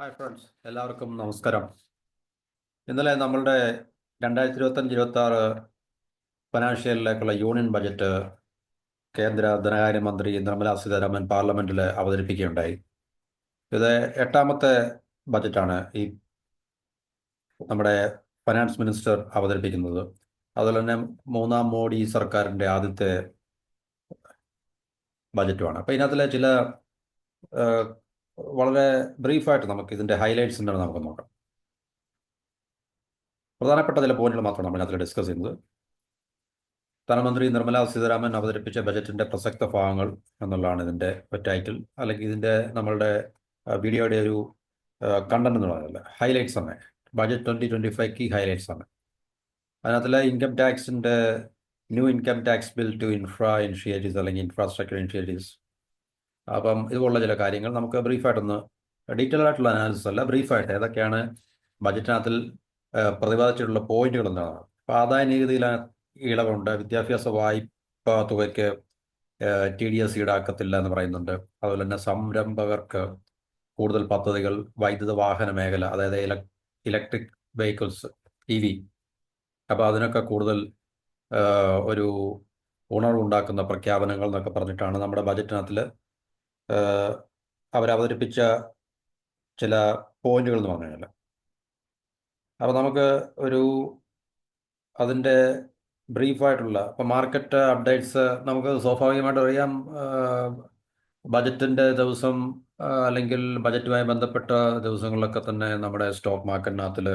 Hi friends, എല്ലാവർക്കും നമസ്കാരം. ഇന്നലെ നമ്മളുടെ 2025-26 ഫിനാൻഷ്യലിലേക്കുള്ള യൂണിയൻ ബജറ്റ് കേന്ദ്ര ധനകാര്യമന്ത്രി നിർമ്മലാ സീതാരാമൻ പാർലമെന്റിൽ അവതരിപ്പിക്കുകയുണ്ടായി. ഇത് എട്ടാമത്തെ ബജറ്റാണ് ഈ നമ്മുടെ ഫൈനാൻസ് മിനിസ്റ്റർ അവതരിപ്പിക്കുന്നത്. അതുപോലെ തന്നെ മൂന്നാം മോഡി സർക്കാരിൻ്റെ ആദ്യത്തെ ബജറ്റുമാണ്. അപ്പോൾ ഇതിനകത്തിലെ ചില ഏഹ്, വളരെ ബ്രീഫായിട്ട് നമുക്ക് ഇതിൻ്റെ ഹൈലൈറ്റ്സ് എന്താണ് നമുക്ക് നോക്കാം. പ്രധാനപ്പെട്ട ചില പോയിന്റുകൾ മാത്രമാണ് നമ്മൾ അതിൽ ഡിസ്കസ് ചെയ്യുന്നത്. ധനമന്ത്രി നിർമ്മലാ സീതാരാമൻ അവതരിപ്പിച്ച ബജറ്റിന്റെ പ്രസക്ത ഭാഗങ്ങൾ എന്നുള്ളതാണ് ഇതിന്റെ ടൈറ്റിൽ, അല്ലെങ്കിൽ ഇതിന്റെ നമ്മളുടെ വീഡിയോയുടെ ഒരു കണ്ടന്റ് എന്ന് പറയുന്നത് ഹൈലൈറ്റ്സ് ആണ്. ബജറ്റ് 2025 കീ ഹൈലൈറ്റ്സ് ആണ്. അതിനകത്തിലെ ഇൻകം ടാക്സിന്റെ new income tax bill to initiatives അല്ലെങ്കിൽ ഇൻഫ്രാസ്ട്രക്ചർ ഇനിഷ്യേറ്റീവ്സ്. അപ്പം ഇതുപോലുള്ള ചില കാര്യങ്ങൾ നമുക്ക് ബ്രീഫായിട്ടൊന്ന്, ഡീറ്റെയിൽ ആയിട്ടുള്ള അനാലിസിസ് അല്ല, ബ്രീഫായിട്ട് ഏതൊക്കെയാണ് ബജറ്റിനകത്തിൽ പ്രതിപാദിച്ചിട്ടുള്ള പോയിന്റുകൾ എന്താണ്. അപ്പോൾ ആദായ നികുതിയിൽ ഇളവുണ്ട്, വിദ്യാഭ്യാസ വായ്പ തുകയ്ക്ക് TDS ഈടാക്കത്തില്ല എന്ന് പറയുന്നുണ്ട്. അതുപോലെ തന്നെ സംരംഭകർക്ക് കൂടുതൽ പദ്ധതികൾ, വൈദ്യുത വാഹന മേഖല, അതായത് ഇലക്ട്രിക് വെഹിക്കിൾസ്, EV, അപ്പോൾ അതിനൊക്കെ കൂടുതൽ ഒരു ഉണർവുണ്ടാക്കുന്ന പ്രഖ്യാപനങ്ങൾ എന്നൊക്കെ പറഞ്ഞിട്ടാണ് നമ്മുടെ ബജറ്റിനകത്തിൽ അവരവതരിപ്പിച്ച ചില പോയിന്റുകൾ എന്ന് പറഞ്ഞു കഴിഞ്ഞാൽ. അപ്പോൾ നമുക്ക് ഒരു അതിൻ്റെ ബ്രീഫായിട്ടുള്ള ഇപ്പം മാർക്കറ്റ് അപ്ഡേറ്റ്സ് നമുക്ക് സ്വാഭാവികമായിട്ട് അറിയാം. ബജറ്റിൻ്റെ ദിവസം അല്ലെങ്കിൽ ബജറ്റുമായി ബന്ധപ്പെട്ട ദിവസങ്ങളിലൊക്കെ തന്നെ നമ്മുടെ സ്റ്റോക്ക് മാർക്കറ്റിനകത്തിൽ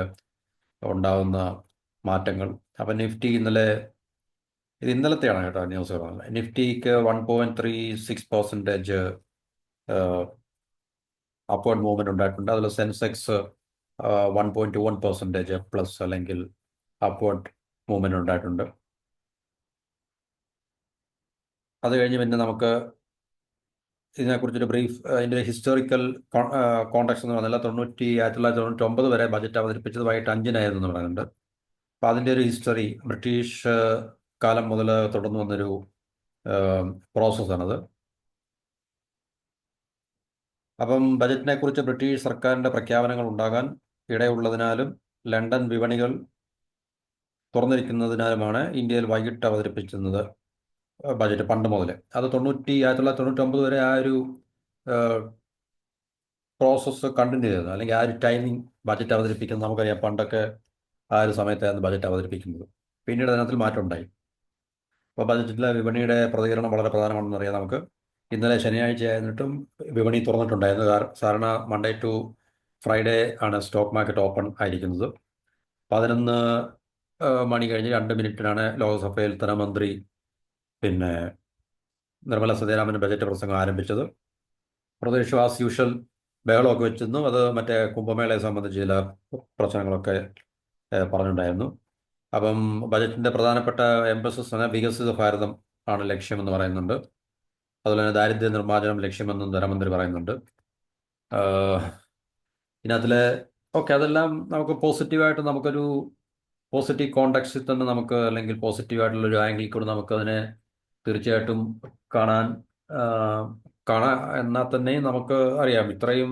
ഉണ്ടാകുന്ന മാറ്റങ്ങൾ. അപ്പം നിഫ്റ്റി ഇത് ഇന്നലത്തെയാണ് കേട്ടോ ന്യൂസ് പറഞ്ഞത്. നിഫ്റ്റിക്ക് 1.36% അപ്വേർഡ് മൂവ്മെന്റ് ഉണ്ടായിട്ടുണ്ട്. അതിൽ സെൻസെക്സ് 1.1% പ്ലസ് അല്ലെങ്കിൽ അപ്വേർഡ് മൂവ്മെന്റ് ഉണ്ടായിട്ടുണ്ട്. അത് കഴിഞ്ഞ് പിന്നെ നമുക്ക് ഇതിനെക്കുറിച്ചൊരു ബ്രീഫ്, അതിൻ്റെ ഹിസ്റ്റോറിക്കൽ കോണ്ടെക്സ്റ്റ് എന്ന് പറഞ്ഞാൽ 1999 വരെ ബജറ്റ് അവതരിപ്പിച്ചത് വൈകിട്ട് 5-നായിരുന്നു എന്ന് പറയുന്നുണ്ട്. അപ്പോൾ അതിൻ്റെ ഒരു ഹിസ്റ്ററി ബ്രിട്ടീഷ് കാലം മുതൽ തുടർന്നു വന്നൊരു പ്രോസസ്സാണത്. അപ്പം ബജറ്റിനെ കുറിച്ച് ബ്രിട്ടീഷ് സർക്കാരിൻ്റെ പ്രഖ്യാപനങ്ങൾ ഉണ്ടാകാൻ ഇടയുള്ളതിനാലും ലണ്ടൻ വിപണികൾ തുറന്നിരിക്കുന്നതിനാലുമാണ് ഇന്ത്യയിൽ വൈകിട്ട് അവതരിപ്പിച്ചിരുന്നത് ബജറ്റ് പണ്ട് മുതൽ. അത് 1999 വരെ ആ ഒരു പ്രോസസ്സ് കണ്ടിന്യൂ ചെയ്തത്, അല്ലെങ്കിൽ ആ ഒരു ടൈമിംഗ് ബജറ്റ് അവതരിപ്പിക്കുന്നത് നമുക്കറിയാം. പണ്ടൊക്കെ ആ ഒരു സമയത്തായിരുന്നു ബജറ്റ് അവതരിപ്പിക്കുന്നത്. പിന്നീട് അതിനകത്തിൽ മാറ്റം ഉണ്ടായി. അപ്പോൾ ബജറ്റിലെ വിപണിയുടെ പ്രതികരണം വളരെ പ്രധാനമാണെന്ന് അറിയാം നമുക്ക്. ഇന്നലെ ശനിയാഴ്ച ആയിരുന്നിട്ടും വിപണി തുറന്നിട്ടുണ്ടായിരുന്നു. സാധാരണ മൺഡേ ടു ഫ്രൈഡേ ആണ് സ്റ്റോക്ക് മാർക്കറ്റ് ഓപ്പൺ ആയിരിക്കുന്നത്. 11 മണി കഴിഞ്ഞ് 2 മിനിറ്റിനാണ് ലോക്സഭയിൽ ധനമന്ത്രി നിർമ്മല സീതാരാമൻ ബജറ്റ് പ്രസംഗം ആരംഭിച്ചത്. പ്രദേശം ആസ് യൂഷ്വൽ ബഹളമൊക്കെ വെച്ചിരുന്നു. അത് മറ്റേ കുംഭമേളയെ സംബന്ധിച്ച് ചില പ്രശ്നങ്ങളൊക്കെ പറഞ്ഞിട്ടുണ്ടായിരുന്നു. അപ്പം ബജറ്റിൻ്റെ പ്രധാനപ്പെട്ട എംഫസിസ് വികസിത ഭാരതം ആണ് ലക്ഷ്യമെന്ന് പറയുന്നുണ്ട്. അതുപോലെ തന്നെ ദാരിദ്ര്യ നിർമ്മാർജ്ജനം ലക്ഷ്യമെന്നും ധനമന്ത്രി പറയുന്നുണ്ട്. ഇതിനകത്തിലെ അതെല്ലാം നമുക്ക് പോസിറ്റീവായിട്ട്, നമുക്കൊരു പോസിറ്റീവ് കോണ്ടെക്സ്റ്റിൽ തന്നെ നമുക്ക്, അല്ലെങ്കിൽ പോസിറ്റീവായിട്ടുള്ളൊരു ആംഗിളിൽ കൂടെ നമുക്കതിനെ തീർച്ചയായിട്ടും കാണാൻ എന്നാൽ തന്നെയും നമുക്ക് അറിയാം, ഇത്രയും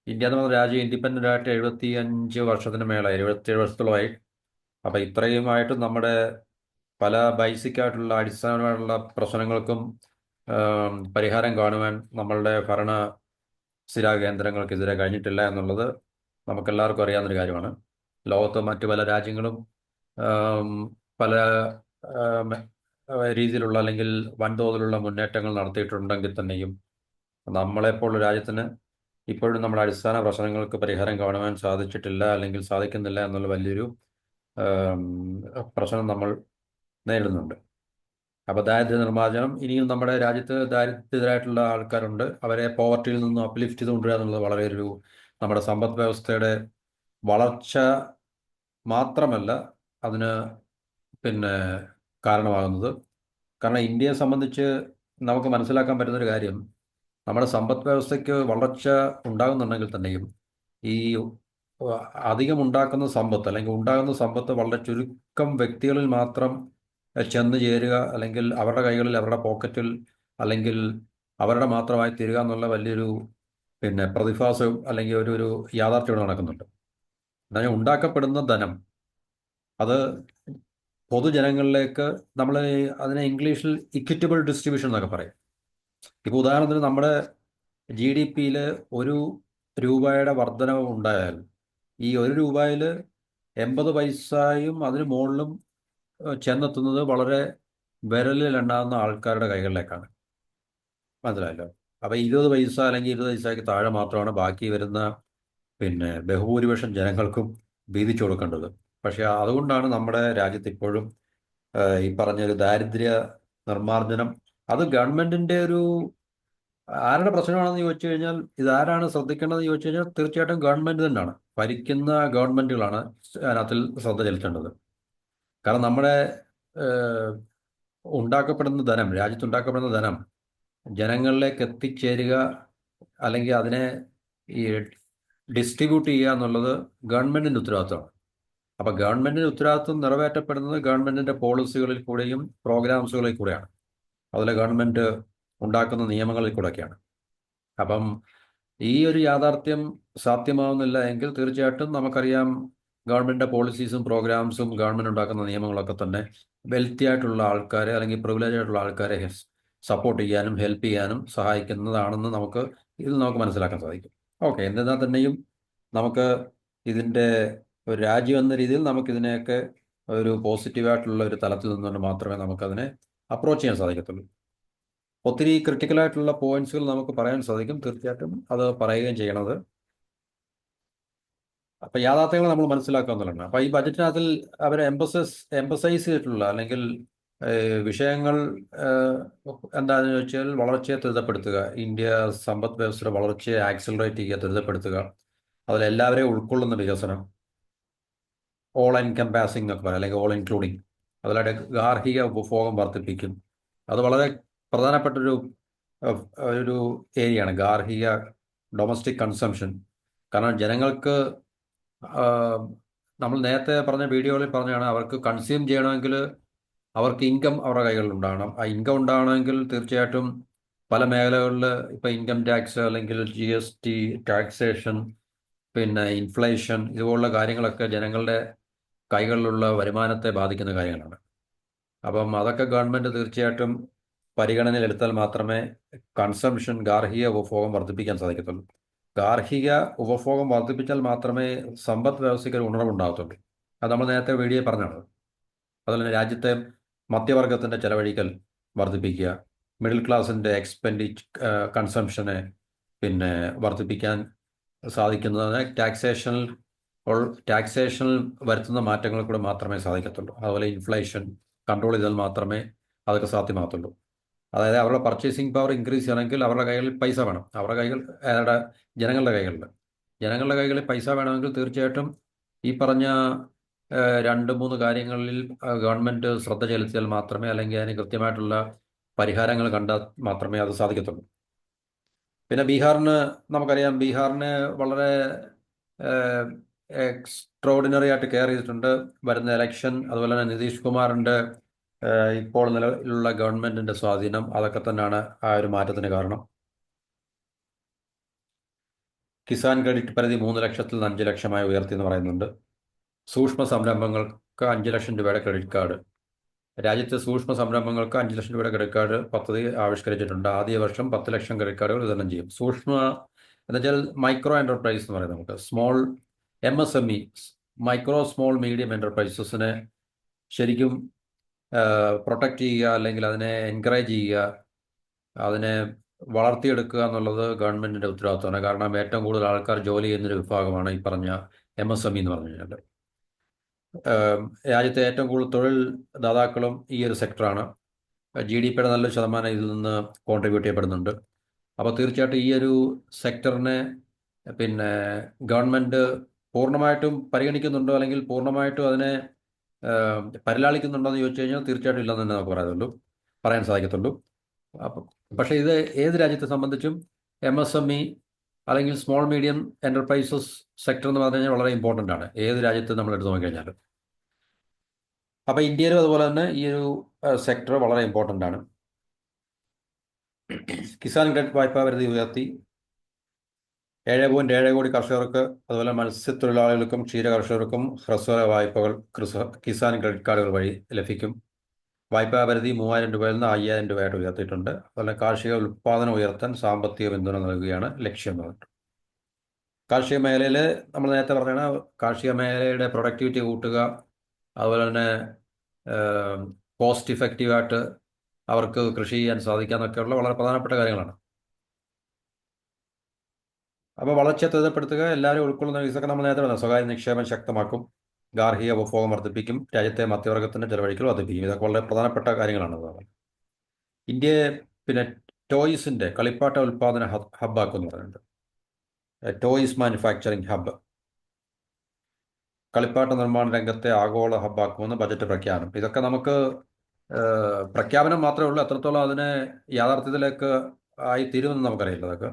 ഇന്ത്യ എന്ന് പറഞ്ഞ രാജ്യം ഇൻഡിപെൻഡൻ്റ് ആയിട്ട് 75 വർഷത്തിന് മേളായി, 77 വർഷത്തോളമായി. അപ്പം ഇത്രയുമായിട്ട് നമ്മുടെ പല ബേസിക് ആയിട്ടുള്ള അടിസ്ഥാനമായിട്ടുള്ള പ്രശ്നങ്ങൾക്കും പരിഹാരം കാണുവാൻ നമ്മളുടെ ഭരണ സ്ഥിരാ കേന്ദ്രങ്ങൾക്കെതിരെ കഴിഞ്ഞിട്ടില്ല എന്നുള്ളത് നമുക്കെല്ലാവർക്കും അറിയാവുന്നൊരു കാര്യമാണ്. ലോകത്ത് മറ്റു പല രാജ്യങ്ങളും പല രീതിയിലുള്ള അല്ലെങ്കിൽ വൻതോതിലുള്ള മുന്നേറ്റങ്ങൾ നടത്തിയിട്ടുണ്ടെങ്കിൽ തന്നെയും നമ്മളെപ്പോലുള്ള രാജ്യത്തിന് ഇപ്പോഴും നമ്മുടെ അടിസ്ഥാന പ്രശ്നങ്ങൾക്ക് പരിഹാരം കാണുവാൻ സാധിച്ചിട്ടില്ല, അല്ലെങ്കിൽ സാധിക്കുന്നില്ല എന്നുള്ള വലിയൊരു പ്രശ്നം നമ്മൾ നേരിടുന്നുണ്ട്. അപ്പോൾ ദാരിദ്ര്യ നിർമ്മാർജ്ജനം, ഇനിയും നമ്മുടെ രാജ്യത്ത് ദാരിദ്ര്യരായിട്ടുള്ള ആൾക്കാരുണ്ട്. അവരെ പോവർട്ടിയിൽ നിന്നും അപ്ലിഫ്റ്റ് ചെയ്ത് കൊണ്ടുവരിക എന്നുള്ളത് വളരെ നമ്മുടെ സമ്പദ് വ്യവസ്ഥയുടെ വളർച്ച മാത്രമല്ല അതിന് കാരണമാകുന്നത്. കാരണം ഇന്ത്യയെ സംബന്ധിച്ച് നമുക്ക് മനസ്സിലാക്കാൻ പറ്റുന്നൊരു കാര്യം, നമ്മുടെ സമ്പദ് വ്യവസ്ഥയ്ക്ക് വളർച്ച ഉണ്ടാകുന്നുണ്ടെങ്കിൽ തന്നെയും ഈ അധികം ഉണ്ടാക്കുന്ന സമ്പത്ത്, അല്ലെങ്കിൽ ഉണ്ടാകുന്ന സമ്പത്ത് വളരെ ചുരുക്കം വ്യക്തികളിൽ മാത്രം ചെന്ന് ചേരുക, അല്ലെങ്കിൽ അവരുടെ കൈകളിൽ, അവരുടെ പോക്കറ്റിൽ, അല്ലെങ്കിൽ അവരുടെ മാത്രമായി തീരുക എന്നുള്ള വലിയൊരു പിന്നെ പ്രതിഭാസവും അല്ലെങ്കിൽ ഒരു യാഥാർത്ഥ്യം ഇവിടെ നടക്കുന്നുണ്ട്. എന്നാൽ ഉണ്ടാക്കപ്പെടുന്ന ധനം അത് പൊതുജനങ്ങളിലേക്ക് നമ്മൾ അതിനെ ഇംഗ്ലീഷിൽ ഇക്വിറ്റബിൾ ഡിസ്ട്രിബ്യൂഷൻ എന്നൊക്കെ പറയും. ഇപ്പോൾ ഉദാഹരണത്തിന് നമ്മുടെ GDP-യിൽ 1 രൂപയുടെ വർധനവ് ഉണ്ടായാൽ ഈ 1 രൂപയിൽ 80 പൈസയും അതിന് മുകളിലും ചെന്നെത്തുന്നത് വളരെ വിരലിൽ എണ്ണാവുന്ന ആൾക്കാരുടെ കൈകളിലേക്കാണ്. മനസ്സിലായല്ലോ? അപ്പോൾ 20 പൈസ അല്ലെങ്കിൽ 20 പൈസയ്ക്ക് താഴെ മാത്രമാണ് ബാക്കി വരുന്ന പിന്നെ ബഹുഭൂരിപക്ഷം ജനങ്ങൾക്കും വീതിച്ചു കൊടുക്കേണ്ടത്. പക്ഷേ അതുകൊണ്ടാണ് നമ്മുടെ രാജ്യത്ത് ഇപ്പോഴും ഈ പറഞ്ഞൊരു ദാരിദ്ര്യ നിർമ്മാർജ്ജനം അത് ഗവൺമെന്റിന്റെ ആരുടെ പ്രശ്നമാണെന്ന് ചോദിച്ചു കഴിഞ്ഞാൽ ഇതാരാണ് ശ്രദ്ധിക്കേണ്ടതെന്ന് ചോദിച്ചു കഴിഞ്ഞാൽ തീർച്ചയായിട്ടും ഗവൺമെന്റ് തന്നെയാണ്. ഭരിക്കുന്ന ഗവൺമെന്റുകളാണ് അതിനകത്തിൽ ശ്രദ്ധ ചെലുത്തേണ്ടത്. കാരണം നമ്മുടെ ഏഹ്, രാജ്യത്തുണ്ടാക്കപ്പെടുന്ന ധനം ജനങ്ങളിലേക്ക് എത്തിച്ചേരുക അല്ലെങ്കിൽ അതിനെ ഈ ഡിസ്ട്രിബ്യൂട്ട് ചെയ്യുക എന്നുള്ളത് ഗവൺമെന്റിന്റെ ഉത്തരവാദിത്തമാണ്. അപ്പോൾ ഗവൺമെന്റിന്റെ ഉത്തരവാദിത്വം നിറവേറ്റപ്പെടുന്നത് ഗവൺമെന്റിന്റെ പോളിസികളിൽ കൂടെയും പ്രോഗ്രാംസുകളിൽ കൂടെയാണ്. അതുപോലെ ഗവൺമെന്റ് ഉണ്ടാക്കുന്ന നിയമങ്ങളിൽ കൂടെയൊക്കെയാണ്. അപ്പം ഈ ഒരു യാഥാർത്ഥ്യം സാധ്യമാവുന്നില്ല എങ്കിൽ തീർച്ചയായിട്ടും നമുക്കറിയാം ഗവൺമെന്റിന്റെ പോളിസീസും പ്രോഗ്രാംസും ഗവൺമെന്റ് ഉണ്ടാക്കുന്ന നിയമങ്ങളൊക്കെ തന്നെ വെൽത്തി ആയിട്ടുള്ള ആൾക്കാരെ അല്ലെങ്കിൽ പ്രിവിലേജ് ആയിട്ടുള്ള ആൾക്കാരെ സപ്പോർട്ട് ചെയ്യാനും ഹെൽപ്പ് ചെയ്യാനും സഹായിക്കുന്നതാണെന്ന് ഇതിൽ നമുക്ക് മനസ്സിലാക്കാൻ സാധിക്കും. ഓക്കെ, എന്നിരുന്നാൽ തന്നെയും നമുക്ക് ഇതിൻ്റെ ഒരു രാജ്യം എന്ന രീതിയിൽ നമുക്കിതിനെയൊക്കെ ഒരു പോസിറ്റീവായിട്ടുള്ള ഒരു തലത്തിൽ നിന്നുകൊണ്ട് മാത്രമേ നമുക്കതിനെ അപ്രോച്ച് ചെയ്യാൻ സാധിക്കത്തുള്ളൂ. ഒത്തിരി ക്രിട്ടിക്കലായിട്ടുള്ള പോയിന്റ്സുകൾ നമുക്ക് പറയാൻ സാധിക്കും. തീർച്ചയായിട്ടും അത് പറയുകയും ചെയ്യണത്. അപ്പം യാഥാർത്ഥ്യങ്ങൾ നമ്മൾ മനസ്സിലാക്കുക എന്നുള്ളതാണ്. അപ്പം ഈ ബജറ്റിനകത്തിൽ അവർ എംബസൈസ് ചെയ്തിട്ടുള്ള അല്ലെങ്കിൽ വിഷയങ്ങൾ എന്താണെന്ന് ചോദിച്ചാൽ വളർച്ചയെ ത്വരിതപ്പെടുത്തുക, ഇന്ത്യ സമ്പദ് വ്യവസ്ഥയുടെ വളർച്ചയെ ആക്സിലറേറ്റ് ചെയ്യുക, ത്വരിതപ്പെടുത്തുക, അതിലെല്ലാവരെയും ഉൾക്കൊള്ളുന്ന വികസനം, ഓൾ എൻകംപാസിംഗ് എന്നൊക്കെ പറയാം, അല്ലെങ്കിൽ ഓൾ ഇൻക്ലൂഡിങ്. അതിലൂടെ ഗാർഹിക ഉപഭോഗം വർദ്ധിപ്പിക്കും. അത് വളരെ പ്രധാനപ്പെട്ടൊരു ഒരു ഏരിയയാണ് ഗാർഹിക ഡൊമസ്റ്റിക് കൺസംഷൻ. കാരണം ജനങ്ങൾക്ക് നമ്മൾ നേരത്തെ പറഞ്ഞ വീഡിയോയിൽ പറഞ്ഞാണ് അവർക്ക് കൺസ്യൂം ചെയ്യണമെങ്കിൽ അവർക്ക് ഇൻകം അവരുടെ കൈകളിൽ ഉണ്ടാകണം. ആ ഇൻകം ഉണ്ടാകണമെങ്കിൽ തീർച്ചയായിട്ടും പല മേഖലകളിൽ ഇപ്പോൾ ഇൻകം ടാക്സ് അല്ലെങ്കിൽ GST, ടാക്സേഷൻ, പിന്നെ ഇൻഫ്ലേഷൻ, ഇതുപോലുള്ള കാര്യങ്ങളൊക്കെ ജനങ്ങളുടെ കൈകളിലുള്ള വരുമാനത്തെ ബാധിക്കുന്ന കാര്യങ്ങളാണ്. അപ്പം അതൊക്കെ ഗവൺമെൻറ് തീർച്ചയായിട്ടും പരിഗണനയിലെടുത്താൽ മാത്രമേ കൺസംഷൻ, ഗാർഹിക ഉപഭോഗം വർദ്ധിപ്പിക്കാൻ സാധിക്കത്തുള്ളൂ. ഗാർഹിക ഉപഭോഗം വർദ്ധിപ്പിച്ചാൽ മാത്രമേ സമ്പദ് വ്യവസ്ഥയ്ക്ക് ഒരു ഉണർവുണ്ടാകത്തുള്ളൂ. അത് നമ്മൾ നേരത്തെ വീഡിയോ പറഞ്ഞാണ്. അതുപോലെ തന്നെ രാജ്യത്തെ മധ്യവർഗത്തിൻ്റെ ചെലവഴിക്കൽ വർദ്ധിപ്പിക്കുക, മിഡിൽ ക്ലാസിൻ്റെ കൺസംഷനെ പിന്നെ വർദ്ധിപ്പിക്കാൻ സാധിക്കുന്നതിന് ടാക്സേഷനിൽ വരുത്തുന്ന മാറ്റങ്ങൾ കൂടെ മാത്രമേ സാധിക്കത്തുള്ളൂ. അതുപോലെ ഇൻഫ്ലേഷൻ കൺട്രോൾ ചെയ്താൽ മാത്രമേ അതൊക്കെ സാധ്യമാകത്തുള്ളൂ. അതായത് അവരുടെ പർച്ചേസിംഗ് പവർ ഇൻക്രീസ് ചെയ്യണമെങ്കിൽ അവരുടെ കൈകളിൽ പൈസ വേണം. ജനങ്ങളുടെ കൈകളിൽ പൈസ വേണമെങ്കിൽ തീർച്ചയായിട്ടും ഈ പറഞ്ഞ 2-3 കാര്യങ്ങളിൽ ഗവൺമെൻറ് ശ്രദ്ധ ചെലുത്തിയാൽ മാത്രമേ, അല്ലെങ്കിൽ അതിന് കൃത്യമായിട്ടുള്ള പരിഹാരങ്ങൾ കണ്ടാൽ മാത്രമേ അത് സാധിക്കത്തുള്ളൂ. പിന്നെ നമുക്കറിയാം, ബീഹാറിനെ വളരെ എക്സ്ട്രോഡിനറി ആയിട്ട് കെയർ ചെയ്തിട്ടുണ്ട് വരുന്ന ഇലക്ഷൻ. അതുപോലെ തന്നെ നിതീഷ് കുമാറിൻ്റെ ഇപ്പോൾ നിലവിലുള്ള ഗവൺമെന്റിന്റെ സ്വാധീനം, അതൊക്കെ തന്നെയാണ് ആ ഒരു മാറ്റത്തിന് കാരണം. കിസാൻ ക്രെഡിറ്റ് പരിധി 3 ലക്ഷത്തിൽ നിന്ന് 5 ലക്ഷമായി ഉയർത്തി എന്ന് പറയുന്നുണ്ട്. സൂക്ഷ്മ സംരംഭങ്ങൾക്ക് 5 ലക്ഷം രൂപയുടെ ക്രെഡിറ്റ് കാർഡ്. രാജ്യത്തെ സൂക്ഷ്മ സംരംഭങ്ങൾക്ക് 5 ലക്ഷം രൂപയുടെ ക്രെഡിറ്റ് കാർഡ് പദ്ധതി ആവിഷ്കരിച്ചിട്ടുണ്ട്. ആദ്യ വർഷം 10 ലക്ഷം ക്രെഡിറ്റ് കാർഡുകൾ വിതരണം ചെയ്യും. എന്നുവെച്ചാൽ മൈക്രോ എന്റർപ്രൈസ് എന്ന് പറയുന്നത് നമുക്ക് small MSME, micro small medium എന്റർപ്രൈസസിനെ ശരിക്കും പ്രൊട്ടക്റ്റ് ചെയ്യുക, അല്ലെങ്കിൽ അതിനെ എൻകറേജ് ചെയ്യുക, അതിനെ വളർത്തിയെടുക്കുക എന്നുള്ളത് ഗവൺമെന്റിന്റെ ഉത്തരവാദിത്തമാണ്. കാരണം ഏറ്റവും കൂടുതൽ ആൾക്കാർ ജോലി ചെയ്യുന്നൊരു വിഭാഗമാണ് ഈ പറഞ്ഞ MSME എന്ന് പറഞ്ഞു കഴിഞ്ഞാൽ. രാജ്യത്തെ ഏറ്റവും കൂടുതൽ തൊഴിൽ ദാതാക്കളും ഈ ഒരു സെക്ടറാണ്. GDP-യുടെ നല്ലൊരു ശതമാനം ഇതിൽ നിന്ന് കോൺട്രിബ്യൂട്ട് ചെയ്യപ്പെടുന്നുണ്ട്. അപ്പോൾ തീർച്ചയായിട്ടും ഈ ഒരു സെക്ടറിനെ പിന്നെ ഗവൺമെന്റ് പൂർണ്ണമായിട്ടും പരിഗണിക്കുന്നുണ്ടോ, അല്ലെങ്കിൽ പൂർണ്ണമായിട്ടും അതിനെ പരിലാളിക്കുന്നുണ്ടോ എന്ന് ചോദിച്ചു കഴിഞ്ഞാൽ തീർച്ചയായിട്ടും ഇല്ലെന്ന് തന്നെ നമുക്ക് പറയാൻ സാധിക്കത്തുള്ളൂ. അപ്പം പക്ഷേ ഇത് ഏത് രാജ്യത്തെ സംബന്ധിച്ചും MSME അല്ലെങ്കിൽ സ്മോൾ മീഡിയം എന്റർപ്രൈസസ് സെക്ടർ എന്ന് പറഞ്ഞു കഴിഞ്ഞാൽ വളരെ ഇമ്പോർട്ടൻ്റ് ആണ്, ഏത് രാജ്യത്ത് നമ്മൾ എടുത്തു നോക്കിക്കഴിഞ്ഞാൽ. അപ്പോൾ ഇന്ത്യയിലും അതുപോലെ തന്നെ ഈ ഒരു സെക്ടർ വളരെ ഇമ്പോർട്ടൻ്റ് ആണ്. കിസാൻ ക്രെഡിറ്റ് വായ്പാ പരിധി ഉയർത്തി. 7.7 കോടി കർഷകർക്ക്, അതുപോലെ മത്സ്യത്തൊഴിലാളികൾക്കും ക്ഷീര കർഷകർക്കും ഹ്രസ്വ വായ്പകൾ കിസാൻ ക്രെഡിറ്റ് കാർഡുകൾ വഴി ലഭിക്കും. വായ്പാ പരിധി 3,000 രൂപയിൽ നിന്ന് 5,000 രൂപയായിട്ട് ഉയർത്തിയിട്ടുണ്ട്. അതുപോലെ കാർഷിക ഉൽപ്പാദനം ഉയർത്താൻ സാമ്പത്തിക പിന്തുണ നൽകുകയാണ് ലക്ഷ്യം എന്ന് പറഞ്ഞു. കാർഷിക മേഖലയിൽ നമ്മൾ നേരത്തെ പറഞ്ഞാണ് കാർഷിക മേഖലയുടെ പ്രൊഡക്ടിവിറ്റി കൂട്ടുക, അതുപോലെ തന്നെ കോസ്റ്റ് ഇഫക്റ്റീവായിട്ട് അവർക്ക് കൃഷി ചെയ്യാൻ സാധിക്കാന്നൊക്കെയുള്ള വളരെ പ്രധാനപ്പെട്ട കാര്യങ്ങളാണ്. അപ്പോൾ വളർച്ച ത്വരിതപ്പെടുത്തുക, എല്ലാവരും ഉൾക്കൊള്ളുന്ന ഇതൊക്കെ നമ്മൾ നേരത്തെ പറഞ്ഞത് സ്വകാര്യ നിക്ഷേപം ശക്തമാക്കും, ഗാർഹിക ഉപഭോഗം വർദ്ധിപ്പിക്കും, രാജ്യത്തെ മധ്യവർഗത്തിൻ്റെ ചെലവഴിക്കൽ വർദ്ധിപ്പിക്കും. ഇതൊക്കെ വളരെ പ്രധാനപ്പെട്ട കാര്യങ്ങളാണ്. ഇന്ത്യയെ പിന്നെ ടോയ്സിൻ്റെ കളിപ്പാട്ട ഉൽപ്പാദന ഹബ്ബാക്കുമെന്ന് പറയുന്നുണ്ട്. ടോയ്സ് മാനുഫാക്ചറിങ് ഹബ്ബ്, കളിപ്പാട്ട നിർമ്മാണ രംഗത്തെ ആഗോള ഹബ്ബാക്കുമെന്ന് ബജറ്റ് പ്രഖ്യാപനം. ഇതൊക്കെ നമുക്ക് പ്രഖ്യാപനം മാത്രമേ ഉള്ളൂ, എത്രത്തോളം അതിനെ യാഥാർത്ഥ്യത്തിലേക്ക് ആയി തീരുമെന്ന് നമുക്കറിയില്ല. അതൊക്കെ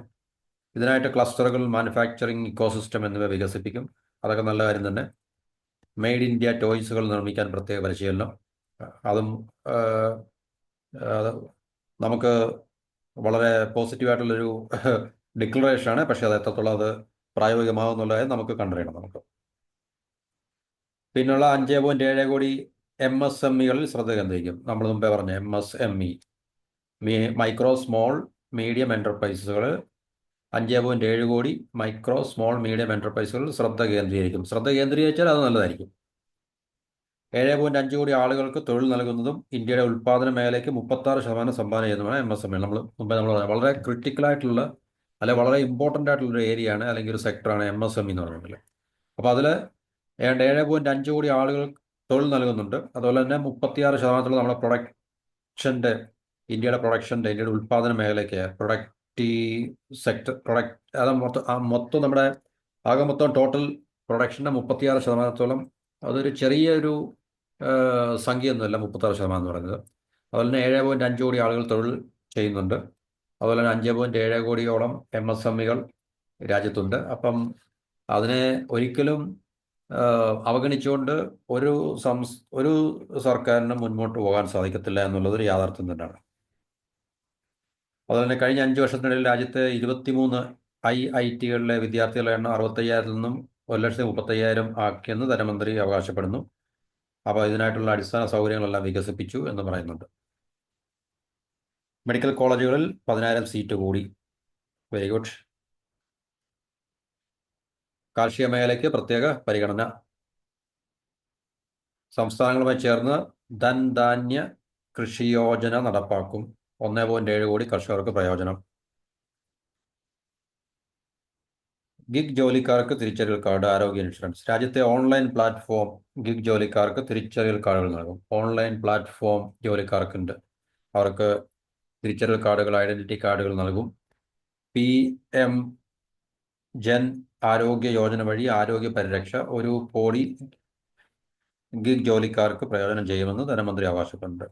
ഇതിനായിട്ട് ക്ലസ്റ്ററുകൾ, മാനുഫാക്ചറിങ് ഇക്കോസിസ്റ്റം എന്നിവ വികസിപ്പിക്കും. അതൊക്കെ നല്ല കാര്യം തന്നെ. മെയ്ഡ് ഇന്ത്യ ടോയ്സുകൾ നിർമ്മിക്കാൻ പ്രത്യേക പരിശീലനം, അതും നമുക്ക് വളരെ പോസിറ്റീവായിട്ടുള്ളൊരു ഡിക്ലറേഷനാണ്. പക്ഷേ അത് എത്രത്തോളം അത് പ്രായോഗികമാകുന്നുള്ളത് നമുക്ക് കണ്ടറിയണം. നമുക്ക് പിന്നുള്ള 5.7 കോടി MSMEകളിൽ ശ്രദ്ധ കേന്ദ്രീകരിക്കും. നമ്മൾ മുമ്പേ പറഞ്ഞ MSME, മൈക്രോ സ്മോൾ മീഡിയം എൻ്റർപ്രൈസുകൾ. 5.7 കോടി മൈക്രോ സ്മോൾ മീഡിയം എൻ്റർപ്രൈസുകളിൽ ശ്രദ്ധ കേന്ദ്രീകരിക്കും. ശ്രദ്ധ കേന്ദ്രീകരിച്ചാൽ അത് നല്ലതായിരിക്കും. 7.5 കോടി ആളുകൾക്ക് തൊഴിൽ നൽകുന്നതും ഇന്ത്യയുടെ ഉൽപ്പാദന മേഖലയ്ക്ക് 36% സംഭാവന ചെയ്യുന്നതുമാണ് MSME. നമ്മൾ പറഞ്ഞത് വളരെ ക്രിട്ടിക്കലായിട്ടുള്ള, അല്ലെങ്കിൽ വളരെ ഇമ്പോർട്ടൻ്റ് ആയിട്ടുള്ളൊരു ഏരിയയാണ്, അല്ലെങ്കിൽ ഒരു സെക്ടറാണ് MSME എന്ന് പറയുന്നത്. അപ്പോൾ അതിൽ ഏതാണ്ട് 7.5 കോടി ആളുകൾ തൊഴിൽ നൽകുന്നുണ്ട്. അതുപോലെ തന്നെ 36% നമ്മുടെ പ്രൊഡക്ഷൻ്റെ, ഇന്ത്യയുടെ ഉൽപ്പാദന മേഖലയ്ക്ക് അത് മൊത്തം നമ്മുടെ ആകെ മൊത്തം ടോട്ടൽ പ്രൊഡക്ഷൻ്റെ 36%. അതൊരു ചെറിയൊരു സംഖ്യയൊന്നുമല്ല 36% എന്ന് പറയുന്നത്. അതുപോലെ തന്നെ 7.5 കോടി ആളുകൾ തൊഴിൽ ചെയ്യുന്നുണ്ട്. അതുപോലെ തന്നെ 5.7 കോടിയോളം MSMEകൾ രാജ്യത്തുണ്ട്. അപ്പം അതിനെ ഒരിക്കലും അവഗണിച്ചുകൊണ്ട് ഒരു സർക്കാരിന് മുൻപോട്ട് പോകാൻ സാധിക്കത്തില്ല എന്നുള്ളതൊരു യാഥാർത്ഥ്യം തന്നെയാണ്. അതുപോലെ തന്നെ കഴിഞ്ഞ 5 വർഷത്തിനിടയിൽ രാജ്യത്തെ 23 IITകളിലെ വിദ്യാർത്ഥികളുടെ എണ്ണം 65,000 നിന്നും 1,35,000 ആക്കിയെന്ന് ധനമന്ത്രി അവകാശപ്പെടുന്നു. അപ്പോൾ ഇതിനായിട്ടുള്ള അടിസ്ഥാന സൗകര്യങ്ങളെല്ലാം വികസിപ്പിച്ചു എന്ന് പറയുന്നുണ്ട്. മെഡിക്കൽ കോളേജുകളിൽ 10,000 സീറ്റ് കൂടി. Very good. കാർഷിക മേഖലയ്ക്ക് പ്രത്യേക പരിഗണന. സംസ്ഥാനങ്ങളുമായി ചേർന്ന് ധൻധാന്യ കൃഷി യോജന നടപ്പാക്കും. 1.7 കോടി കർഷകർക്ക് പ്രയോജനം. ഗിഗ് ജോലിക്കാർക്ക് തിരിച്ചറിയൽ കാർഡ്, ആരോഗ്യ ഇൻഷുറൻസ്. രാജ്യത്തെ ഓൺലൈൻ പ്ലാറ്റ്ഫോം ഗിഗ് ജോലിക്കാർക്ക് തിരിച്ചറിയൽ കാർഡുകൾ നൽകും. ഓൺലൈൻ പ്ലാറ്റ്ഫോം ജോലിക്കാർക്കുണ്ട്, അവർക്ക് തിരിച്ചറിയൽ കാർഡുകൾ, ഐഡൻറ്റിറ്റി കാർഡുകൾ നൽകും. PM ജൻ ആരോഗ്യ യോജന വഴി ആരോഗ്യ പരിരക്ഷ 1 കോടി ഗിഗ് ജോലിക്കാർക്ക് പ്രയോജനം ചെയ്യുമെന്ന് ധനമന്ത്രി അവകാശപ്പെടുന്നുണ്ട്.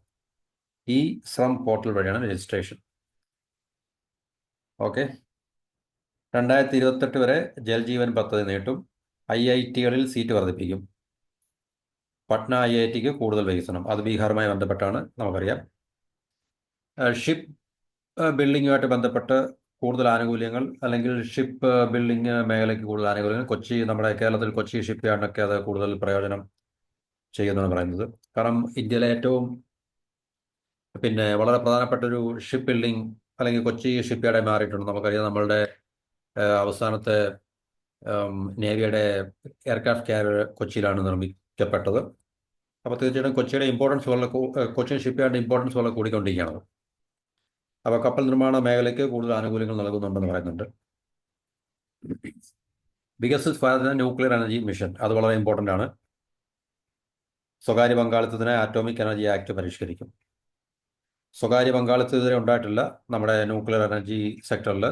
ഈ ശ്രം പോർട്ടൽ വഴിയാണ് രജിസ്ട്രേഷൻ. ഓക്കെ. 2028 വരെ ജൽജീവൻ പദ്ധതി നീട്ടും. IITകളിൽ സീറ്റ് വർദ്ധിപ്പിക്കും. പട്ന IITക്ക് കൂടുതൽ വികസനം, അത് ബീഹാറുമായി ബന്ധപ്പെട്ടാണ്, നമുക്കറിയാം. ഷിപ്പ് ബിൽഡിങ്ങുമായിട്ട് ബന്ധപ്പെട്ട് കൂടുതൽ ആനുകൂല്യങ്ങൾ, അല്ലെങ്കിൽ ഷിപ്പ് ബിൽഡിംഗ് മേഖലയ്ക്ക് കൂടുതൽ ആനുകൂല്യങ്ങൾ. നമ്മുടെ കേരളത്തിൽ കൊച്ചി ഷിപ്പ് യാർഡിനൊക്കെ അത് കൂടുതൽ പ്രയോജനം ചെയ്യുന്നതാണ് പറയുന്നത്. കാരണം ഇന്ത്യയിലെ ഏറ്റവും വളരെ പ്രധാനപ്പെട്ട ഒരു ഷിപ്പ് ബിൽഡിംഗ് അല്ലെങ്കിൽ കൊച്ചി ഷിപ്പ് യാർഡായി മാറിയിട്ടുണ്ട്. നമുക്കറിയാം, നമ്മളുടെ അവസാനത്തെ നേവിയുടെ എയർക്രാഫ്റ്റ് കാരിയർ കൊച്ചിയിലാണ് നിർമ്മിക്കപ്പെട്ടത്. അപ്പോൾ തീർച്ചയായിട്ടും കൊച്ചിൻ ഷിപ്പ് യാർഡിൻ്റെ ഇമ്പോർട്ടൻസ് വളരെ കൂടിക്കൊണ്ടിരിക്കുകയാണ്. അപ്പോൾ കപ്പൽ നിർമ്മാണ മേഖലയ്ക്ക് കൂടുതൽ ആനുകൂല്യങ്ങൾ നൽകുന്നുണ്ടെന്ന് പറയുന്നുണ്ട്. Viksit Bharat nuclear energy mission, അത് വളരെ ഇമ്പോർട്ടൻ്റ് ആണ്. സ്വകാര്യ പങ്കാളിത്തത്തിന് ആറ്റോമിക് എനർജി ആക്ട് പരിഷ്കരിക്കും. സ്വകാര്യ പങ്കാളിത്തം ഇതുവരെ ഉണ്ടായിട്ടില്ല നമ്മുടെ ന്യൂക്ലിയർ എനർജി സെക്ടറിൽ.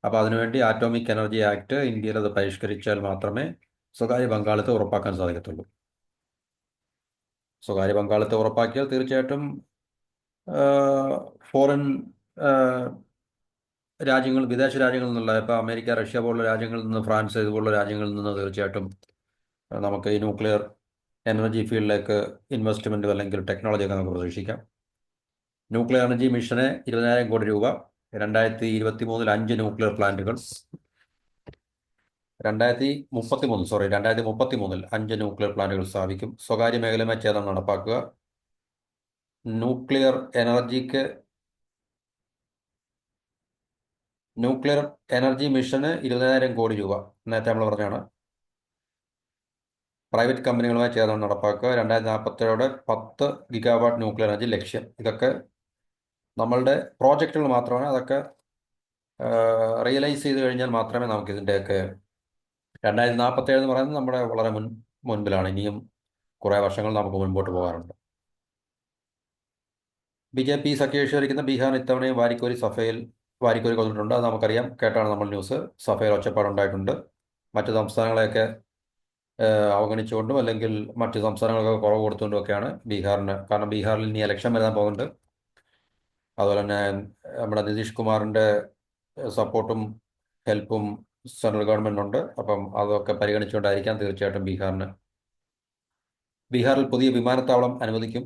അപ്പോൾ അതിനുവേണ്ടി ആറ്റോമിക് എനർജി ആക്ട് ഇന്ത്യയിൽ അത് പരിഷ്കരിച്ചാൽ മാത്രമേ സ്വകാര്യ പങ്കാളിത്തം ഉറപ്പാക്കാൻ സാധിക്കത്തുള്ളൂ. സ്വകാര്യ പങ്കാളിത്തം ഉറപ്പാക്കിയാൽ തീർച്ചയായിട്ടും ഫോറിൻ രാജ്യങ്ങൾ, വിദേശ രാജ്യങ്ങളിൽ നിന്നുള്ള, ഇപ്പോൾ അമേരിക്ക, റഷ്യ പോലുള്ള രാജ്യങ്ങളിൽ നിന്ന്, ഫ്രാൻസ് ഇതുപോലുള്ള രാജ്യങ്ങളിൽ നിന്ന് തീർച്ചയായിട്ടും നമുക്ക് ഈ ന്യൂക്ലിയർ എനർജി ഫീൽഡിലേക്ക് ഇൻവെസ്റ്റ്മെൻറ്റ് അല്ലെങ്കിൽ ടെക്നോളജിയൊക്കെ നമുക്ക് പ്രതീക്ഷിക്കാം. ന്യൂക്ലിയർ എനർജി മിഷന് 20,000 കോടി രൂപ. 2023 5 ന്യൂക്ലിയർ പ്ലാന്റുകൾ. 2033 5 ന്യൂക്ലിയർ പ്ലാന്റുകൾ സ്ഥാപിക്കും. സ്വകാര്യ മേഖലയുമായി ചേർന്ന് നടപ്പാക്കുക. ന്യൂക്ലിയർ എനർജിക്ക് ന്യൂക്ലിയർ എനർജി മിഷന് 20,000 കോടി രൂപ നേരത്തെ നമ്മൾ പറഞ്ഞാണ്. പ്രൈവറ്റ് കമ്പനികളുമായി ചേർന്ന് നടപ്പാക്കുക. 2047 10 ഗിഗാവാട്ട് ന്യൂക്ലിയർ എനർജി ലക്ഷ്യം. ഇതൊക്കെ നമ്മളുടെ പ്രോജക്റ്റുകൾ മാത്രമാണ്. അതൊക്കെ റിയലൈസ് ചെയ്ത് കഴിഞ്ഞാൽ മാത്രമേ നമുക്ക് ഇതിൻ്റെയൊക്കെ 2047 എന്ന് പറയുന്നത് നമ്മുടെ വളരെ മുൻപിലാണ്. ഇനിയും കുറേ വർഷങ്ങൾ നമുക്ക് മുൻപോട്ട് പോകാറുണ്ട്. BJP സഖ്യകക്ഷിയായിരിക്കുന്ന ബീഹാർ ഇത്തവണയും വാരിക്കോരി കൊന്നിട്ടുണ്ട്. അത് നമുക്കറിയാം, കേട്ടാണ് നമ്മൾ ന്യൂസ്. സഭയിൽ ഒച്ചപ്പാടുണ്ടായിട്ടുണ്ട്. മറ്റു സംസ്ഥാനങ്ങളെയൊക്കെ അവഗണിച്ചുകൊണ്ടും അല്ലെങ്കിൽ മറ്റു സംസ്ഥാനങ്ങളൊക്കെ കുറവ് കൊടുത്തുകൊണ്ടും ഒക്കെയാണ് ബീഹാറിന്. കാരണം ബീഹാറിൽ ഇനി ഇലക്ഷൻ വരാൻ പോകുന്നുണ്ട്. അതുപോലെ തന്നെ നമ്മുടെ നിതീഷ് കുമാറിൻ്റെ സപ്പോർട്ടും ഹെൽപ്പും സെൻട്രൽ ഗവൺമെൻറ്റിനുണ്ട്. അപ്പം അതൊക്കെ പരിഗണിച്ചുകൊണ്ടായിരിക്കാം തീർച്ചയായിട്ടും ബീഹാറിൽ പുതിയ വിമാനത്താവളം അനുവദിക്കും.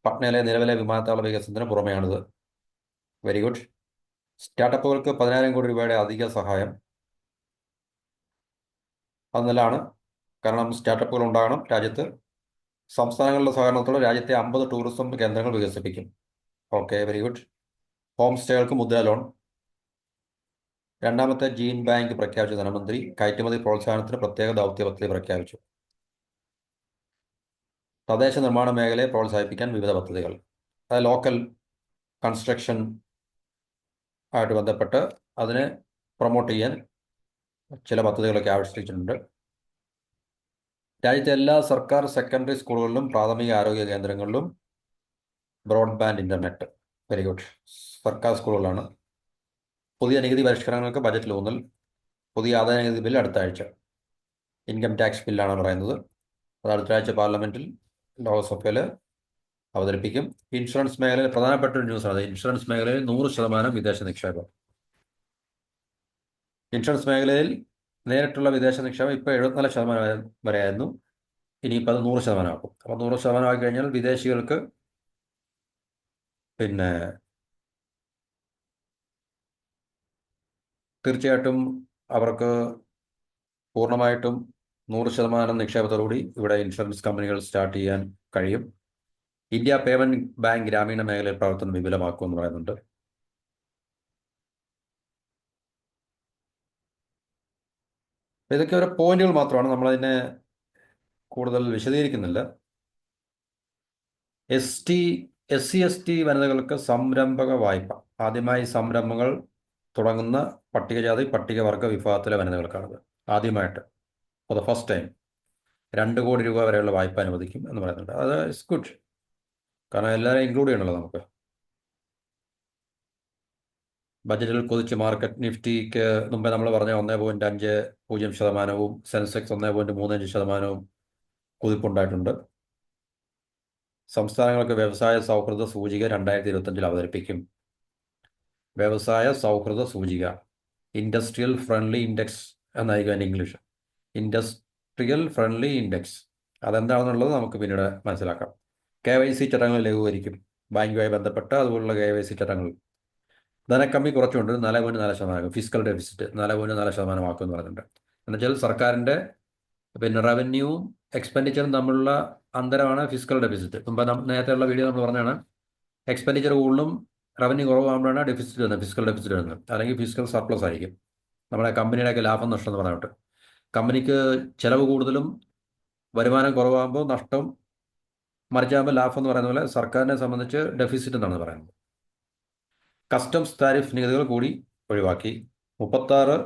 പട്നയിലെ നിലവിലെ വിമാനത്താവള വികസനത്തിന് പുറമെയാണിത്. Very good. സ്റ്റാർട്ടപ്പുകൾക്ക് 10,000 കോടി രൂപയുടെ അധിക സഹായം. അത് നല്ലതാണ്. കാരണം സ്റ്റാർട്ടപ്പുകൾ ഉണ്ടാകണം രാജ്യത്ത്. സംസ്ഥാനങ്ങളുടെ സഹകരണത്തോടെ രാജ്യത്തെ 50 ടൂറിസം കേന്ദ്രങ്ങൾ വികസിപ്പിക്കും. Okay, very good. ഹോം സ്റ്റേകൾക്ക് മുദ്രാ ലോൺ. രണ്ടാമത്തെ ജീൻ ബാങ്ക് പ്രഖ്യാപിച്ച ധനമന്ത്രി. കയറ്റുമതി പ്രോത്സാഹനത്തിന് പ്രത്യേക ദൗത്യ പദ്ധതി പ്രഖ്യാപിച്ചു. തദ്ദേശ നിർമ്മാണ മേഖലയെ പ്രോത്സാഹിപ്പിക്കാൻ വിവിധ പദ്ധതികൾ. അത് ലോക്കൽ കൺസ്ട്രക്ഷൻ ആയിട്ട് ബന്ധപ്പെട്ട് അതിനെ പ്രൊമോട്ട് ചെയ്യാൻ ചില പദ്ധതികളൊക്കെ ആവിഷ്കരിച്ചിട്ടുണ്ട്. രാജ്യത്തെ എല്ലാ സർക്കാർ സെക്കൻഡറി സ്കൂളുകളിലും പ്രാഥമിക ആരോഗ്യ കേന്ദ്രങ്ങളിലും ബ്രോഡ്ബാൻഡ് ഇൻ്റർനെറ്റ്. Very good. സർക്കാർ സ്കൂളുകളാണ്. പുതിയ നികുതി പരിഷ്കരണങ്ങൾക്ക് ബജറ്റിൽ ഊന്നൽ. പുതിയ ആദായ നികുതി ബിൽ അടുത്ത ആഴ്ച. ഇൻകം ടാക്സ് ബില്ലാണ് പറയുന്നത്. അത് അടുത്ത ആഴ്ച പാർലമെൻറ്റിൽ ലോക്സഭയിൽ അവതരിപ്പിക്കും. ഇൻഷുറൻസ് മേഖലയിൽ പ്രധാനപ്പെട്ട ഒരു ന്യൂസാണ്. ഇൻഷുറൻസ് മേഖലയിൽ 100% വിദേശ നിക്ഷേപം. ഇൻഷുറൻസ് മേഖലയിൽ നേരിട്ടുള്ള വിദേശ നിക്ഷേപം ഇപ്പോൾ 74% വരെയായിരുന്നു. ഇനിയിപ്പോൾ അത് 100% ആക്കും. അപ്പോൾ 100% ആക്കി കഴിഞ്ഞാൽ വിദേശികൾക്ക് പിന്നെ തീർച്ചയായിട്ടും അവർക്ക് പൂർണ്ണമായിട്ടും 100% നിക്ഷേപത്തോടുകൂടി ഇവിടെ ഇൻഷുറൻസ് കമ്പനികൾ സ്റ്റാർട്ട് ചെയ്യാൻ കഴിയും. ഇന്ത്യ പേയ്മെന്റ് ബാങ്ക് ഗ്രാമീണ മേഖലയിൽ പ്രവർത്തനം വിപുലമാക്കുമെന്ന് പറയുന്നുണ്ട്. ഇതൊക്കെ ഒരു പോയിന്റുകൾ മാത്രമാണ്. നമ്മളതിനെ കൂടുതൽ വിശദീകരിക്കുന്നില്ല. SC/ST വനിതകൾക്ക് സംരംഭക വായ്പ. ആദ്യമായി സംരംഭങ്ങൾ തുടങ്ങുന്ന പട്ടികജാതി പട്ടികവർഗ വിഭാഗത്തിലെ വനിതകൾക്കാണത്. ആദ്യമായിട്ട് ഫോർ ദ ഫസ്റ്റ് ടൈം 2 കോടി രൂപ വരെയുള്ള വായ്പ അനുവദിക്കും എന്ന് പറയുന്നുണ്ട്. അത് ഇറ്റ്സ് ഗുഡ്. കാരണം എല്ലാവരെയും ഇൻക്ലൂഡ് ചെയ്യണമല്ലോ നമുക്ക്. ബജറ്റിൽ കുതിച്ച് മാർക്കറ്റ്. നിഫ്റ്റിക്ക് മുമ്പേ നമ്മൾ പറഞ്ഞ 1.50% സെൻസെക്സ് 1.35% കുതിപ്പുണ്ടായിട്ടുണ്ട്. സംസ്ഥാനങ്ങൾക്ക് വ്യവസായ സൗഹൃദ സൂചിക 2025 അവതരിപ്പിക്കും. വ്യവസായ സൗഹൃദ സൂചിക, ഇൻഡസ്ട്രിയൽ ഫ്രണ്ട്ലി ഇൻഡെക്സ് എന്നായിരിക്കും അതിൻ്റെ ഇംഗ്ലീഷ്. ഇൻഡസ്ട്രിയൽ ഫ്രണ്ട്ലി ഇൻഡെക്സ് അതെന്താണെന്നുള്ളത് നമുക്ക് പിന്നീട് മനസ്സിലാക്കാം. KYC ചട്ടങ്ങൾ ലഘൂകരിക്കും. ബാങ്കുമായി ബന്ധപ്പെട്ട് അതുപോലുള്ള KYC ചട്ടങ്ങൾ. ധനക്കമ്മി കുറച്ചുകൊണ്ട് 4.4%. ഫിസിക്കൽ ഡെഫിസിറ്റ് 4.4% ആക്കുമെന്ന് പറഞ്ഞിട്ടുണ്ട്. എന്നുവെച്ചാൽ സർക്കാരിൻ്റെ റവന്യൂവും എക്സ്പെൻഡിച്ചറും തമ്മിലുള്ള അന്തരമാണ് ഫിസിക്കൽ ഡെഫിസിറ്റ്. മുമ്പ് നേരത്തെയുള്ള വീഡിയോ നമ്മൾ പറഞ്ഞാണ്, എക്സ്പെൻഡിച്ചർ കൂടുതലും റവന്യൂ കുറവാകുമ്പോഴാണ് ഡെഫിസിറ്റ് വരുന്നത്, ഫിസിക്കൽ ഡെഫിസിറ്റ് വരുന്നത്. അല്ലെങ്കിൽ ഫിസിക്കൽ സർപ്ലസ് ആയിരിക്കും. നമ്മുടെ കമ്പനിയുടെയൊക്കെ ലാഭം നഷ്ടം എന്ന് പറഞ്ഞിട്ട് കമ്പനിക്ക് ചിലവ് കൂടുതലും വരുമാനം കുറവാകുമ്പോൾ നഷ്ടം, മറിച്ചാകുമ്പോൾ ലാഭം എന്ന് പറയുന്ന പോലെ സർക്കാരിനെ സംബന്ധിച്ച് ഡെഫിസിറ്റ് എന്നാണ് പറയുന്നത്. കസ്റ്റംസ് താരിഫ് നികുതികൾ കൂടി ഒഴിവാക്കി. 36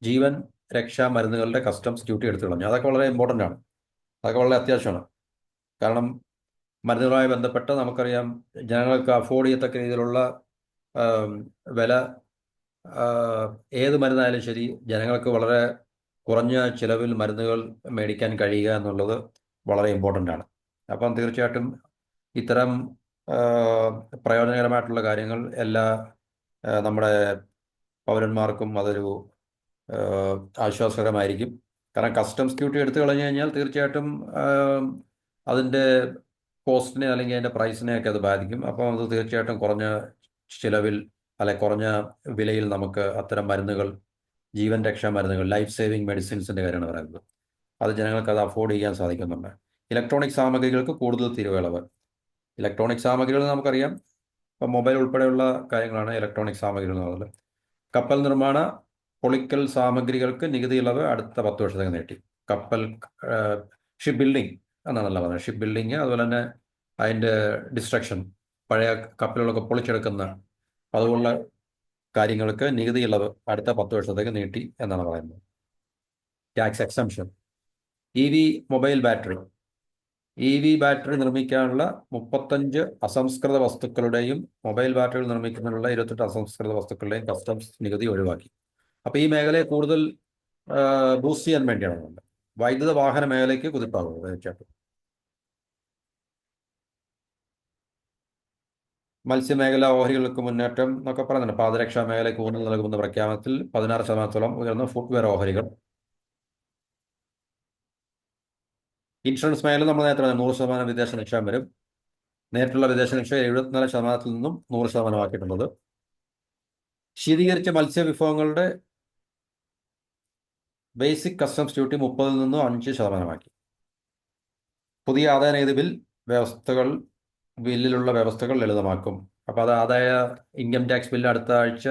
ജീവൻ രക്ഷാ മരുന്നുകളുടെ കസ്റ്റംസ് ഡ്യൂട്ടി എടുത്തു കളഞ്ഞു. അതൊക്കെ വളരെ ഇമ്പോർട്ടൻ്റ് ആണ്. അതൊക്കെ വളരെ അത്യാവശ്യമാണ്. കാരണം മരുന്നുകളുമായി ബന്ധപ്പെട്ട് നമുക്കറിയാം, ജനങ്ങൾക്ക് അഫോർഡ് ചെയ്യത്തക്ക രീതിയിലുള്ള വില, ഏത് മരുന്നായാലും ശരി, ജനങ്ങൾക്ക് വളരെ കുറഞ്ഞ ചിലവിൽ മരുന്നുകൾ മേടിക്കാൻ കഴിയുക എന്നുള്ളത് വളരെ ഇമ്പോർട്ടൻ്റ് ആണ്. അപ്പം തീർച്ചയായിട്ടും ഇത്തരം പ്രയോജനകരമായിട്ടുള്ള കാര്യങ്ങൾ എല്ലാ നമ്മുടെ പൗരന്മാർക്കും അതൊരു ആശ്വാസകരമായിരിക്കും. കാരണം കസ്റ്റംസ് ഡ്യൂട്ടി എടുത്തു കളഞ്ഞു കഴിഞ്ഞാൽ തീർച്ചയായിട്ടും അതിൻ്റെ കോസ്റ്റിനെ അല്ലെങ്കിൽ അതിൻ്റെ പ്രൈസിനെയൊക്കെ അത് ബാധിക്കും. അപ്പോൾ അത് തീർച്ചയായിട്ടും കുറഞ്ഞ ചിലവിൽ കുറഞ്ഞ വിലയിൽ നമുക്ക് അത്തരം മരുന്നുകൾ ജീവൻ രക്ഷാ മരുന്നുകൾ, ലൈഫ് സേവിങ് മെഡിസിൻസിൻ്റെ കാര്യമാണ് പറയുന്നത്. അത് ജനങ്ങൾക്ക് അത് അഫോർഡ് ചെയ്യാൻ സാധിക്കുന്നുണ്ട്. ഇലക്ട്രോണിക് സാമഗ്രികൾക്ക് കൂടുതൽ തീരുവളവ്. ഇലക്ട്രോണിക് സാമഗ്രികൾ നമുക്കറിയാം, ഇപ്പം മൊബൈൽ ഉൾപ്പെടെയുള്ള കാര്യങ്ങളാണ് ഇലക്ട്രോണിക് സാമഗ്രികൾ എന്ന് പറയുന്നത്. കപ്പൽ നിർമ്മാണ പൊളിക്കൽ സാമഗ്രികൾക്ക് നികുതി ഇളവ് അടുത്ത 10 വർഷത്തേക്ക് നീട്ടി. കപ്പൽ ഷിപ്പ് ബിൽഡിംഗ് എന്നാണല്ലോ പറയുന്നത്. ഷിപ്പ് ബിൽഡിങ്, അതുപോലെ തന്നെ അതിൻ്റെ ഡിസ്ട്രക്ഷൻ, പഴയ കപ്പലുകളൊക്കെ പൊളിച്ചെടുക്കുന്ന അതുപോലുള്ള കാര്യങ്ങൾക്ക് നികുതി ഇളവ് അടുത്ത 10 വർഷത്തേക്ക് നീട്ടി എന്നാണ് പറയുന്നത്. Tax exemption. E V mobile battery. E V battery നിർമ്മിക്കാനുള്ള 35 അസംസ്കൃത വസ്തുക്കളുടെയും മൊബൈൽ ബാറ്ററികൾ നിർമ്മിക്കുന്നതിനുള്ള 28 അസംസ്കൃത വസ്തുക്കളുടെയും കസ്റ്റംസ് നികുതി ഒഴിവാക്കി. അപ്പോൾ ഈ മേഖലയെ കൂടുതൽ ബൂസ്റ്റ് ചെയ്യാൻ വേണ്ടിയാണ് വൈദ്യുത വാഹന മേഖലയ്ക്ക് കുതിപ്പാകുന്നത് തീർച്ചയായിട്ടും. മത്സ്യമേഖല ഓഹരികൾക്ക് മുന്നേറ്റം എന്നൊക്കെ പറയുന്നുണ്ട്. പാദരക്ഷാ മേഖലയ്ക്ക് ഊന്നൽ നൽകുമെന്ന പ്രഖ്യാപനത്തിൽ 16% ഉയർന്ന ഫുട്വെയർ ഓഹരികൾ. ഇൻഷുറൻസ് മേഖല നമ്മൾ നേരത്തെ 100% വിദേശ നിക്ഷേപം വരും. നേരിട്ടുള്ള വിദേശ നിക്ഷേപം 74% നിന്നും 100% ആക്കിയിട്ടുള്ളത്. ശീതീകരിച്ച മത്സ്യവിഭവങ്ങളുടെ ബേസിക് കസ്റ്റംസ് ഡ്യൂട്ടി 30 നിന്നും 5% ആക്കി. പുതിയ ആദായ നികുതി ബില്ലിലുള്ള വ്യവസ്ഥകൾ ലളിതമാക്കും. അപ്പോൾ അത് ആദായ ഇൻകം ടാക്സ് ബില്ല് അടുത്ത ആഴ്ച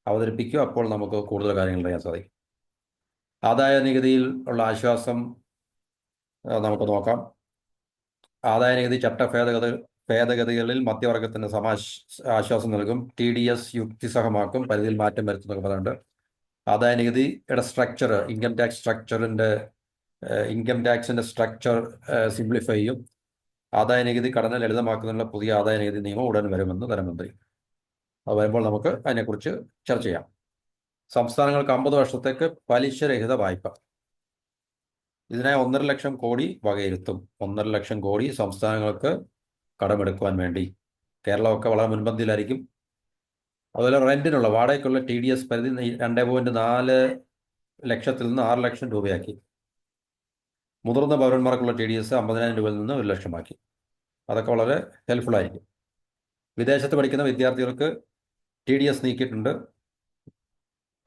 അവതരിപ്പിക്കും. അപ്പോൾ നമുക്ക് കൂടുതൽ കാര്യങ്ങൾ അറിയാൻ സാധിക്കും. ആദായ നികുതിയിൽ ഉള്ള ആശ്വാസം നമുക്ക് നോക്കാം. ആദായ നികുതി ഭേദഗതികളിൽ മധ്യവർഗത്തിന് ആശ്വാസം നൽകും. TDS യുക്തിസഹമാക്കും, പരിധിയിൽ മാറ്റം വരുത്തുന്നൊക്കെ പറയുന്നുണ്ട്. ആദായ നികുതിയുടെ സ്ട്രക്ചർ, ഇൻകം ടാക്സിൻ്റെ സ്ട്രക്ചർ സിംപ്ലിഫൈ ചെയ്യും. ആദായ നികുതി ഘടന ലളിതമാക്കുന്നതിനുള്ള പുതിയ ആദായ നികുതി നിയമം ഉടൻ വരുമെന്ന് ധനമന്ത്രി. അത് വരുമ്പോൾ നമുക്ക് അതിനെക്കുറിച്ച് ചർച്ച ചെയ്യാം. സംസ്ഥാനങ്ങൾക്ക് 50 വർഷത്തേക്ക് പലിശരഹിത വായ്പ. ഇതിനായി 1.5 ലക്ഷം കോടി വകയിരുത്തും. 1.5 ലക്ഷം കോടി സംസ്ഥാനങ്ങൾക്ക് കടമെടുക്കുവാൻ വേണ്ടി. കേരളമൊക്കെ വളരെ മുൻപന്തിയിലായിരിക്കും. അതുപോലെ റെന്റിനുള്ള, വാടകയ്ക്കുള്ള TDS പരിധി 2.4 ലക്ഷത്തിൽ നിന്ന് 6 ലക്ഷം രൂപയാക്കി. മുതിർന്ന പൗരന്മാർക്കുള്ള TDS 50,000 രൂപയിൽ നിന്ന് 1 ലക്ഷമാക്കി. അതൊക്കെ വളരെ ഹെൽപ്ഫുൾ ആയിരിക്കും. വിദേശത്ത് പഠിക്കുന്ന വിദ്യാർത്ഥികൾക്ക് TDS നീക്കിയിട്ടുണ്ട്.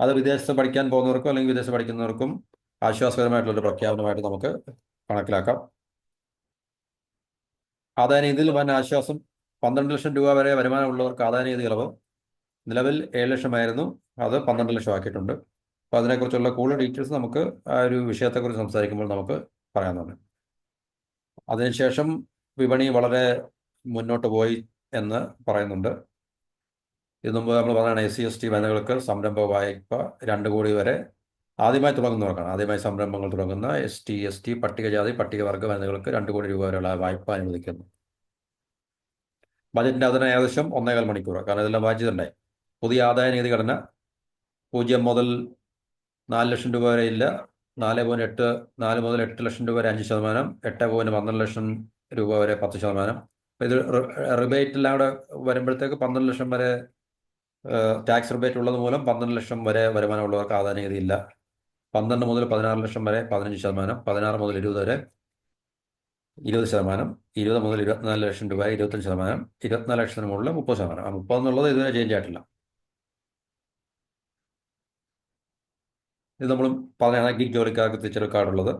അത് വിദേശത്ത് പഠിക്കാൻ പോകുന്നവർക്കും അല്ലെങ്കിൽ വിദേശത്ത് പഠിക്കുന്നവർക്കും ആശ്വാസകരമായിട്ടുള്ളൊരു പ്രഖ്യാപനമായിട്ട് നമുക്ക് കണക്കിലാക്കാം. ആദായ നികുതിയിൽ വൻ ആശ്വാസം. 12 ലക്ഷം രൂപ വരെ വരുമാനമുള്ളവർക്ക് ആദായ നികുതി ഇളവ്. നിലവിൽ 7 ലക്ഷമായിരുന്നു, അത് 12 ലക്ഷം ആക്കിയിട്ടുണ്ട്. അപ്പോൾ അതിനെക്കുറിച്ചുള്ള കൂടുതൽ ഡീറ്റെയിൽസ് നമുക്ക് ആ ഒരു വിഷയത്തെക്കുറിച്ച് സംസാരിക്കുമ്പോൾ നമുക്ക് പറയാവുന്നതാണ്. അതിനുശേഷം വിപണി വളരെ മുന്നോട്ട് പോയി എന്ന് പറയുന്നുണ്ട്. ഇത് മുമ്പ് നമ്മൾ പറയുകയാണ്, SC/ST വനിതകൾക്ക് സംരംഭ വായ്പ 2 കോടി വരെ ആദ്യമായി തുടങ്ങുന്നവർക്കാണ്. ആദ്യമായി സംരംഭങ്ങൾ തുടങ്ങുന്ന ST/ST പട്ടികജാതി പട്ടികവർഗ വനിതകൾക്ക് 2 കോടി രൂപ വരെയുള്ള വായ്പ അനുവദിക്കുന്നു. ബജറ്റിൻ്റെ അവതരണം ഏകദേശം 1.25 മണിക്കൂർ, കാരണം ഇതെല്ലാം വായിച്ചിട്ടുണ്ടേ. പുതിയ ആദായ നികുതി ഘടന 0 മുതൽ 4 ലക്ഷം രൂപ വരെ ഇല്ല. 4 മുതൽ 8 ലക്ഷം രൂപ വരെ 5%, 8.12 ലക്ഷം രൂപ വരെ 10%. ഇത് റിബേറ്റ് എല്ലാം കൂടെ വരുമ്പോഴത്തേക്ക് 12 ലക്ഷം വരെ ടാക്സ് റിബേറ്റ് ഉള്ളത് മൂലം 12 ലക്ഷം വരെ വരുമാനമുള്ളവർക്ക് ആദായ നികുതി ഇല്ല. 12 മുതൽ 16 ലക്ഷം വരെ 15%, 16 മുതൽ 20 വരെ 20%, 20 മുതൽ 24 ലക്ഷം രൂപ 25%, 24 ലക്ഷത്തിന് മുകളിൽ 30%. ആ 30 എന്നുള്ളത് ഇതുവരെ ചേഞ്ച് ആയിട്ടില്ല. ഇത് നമ്മൾ പറഞ്ഞാണ് ഗിഗ് ജോലിക്കാർക്ക് തിരിച്ചറിയൽ കാർഡുള്ളത്.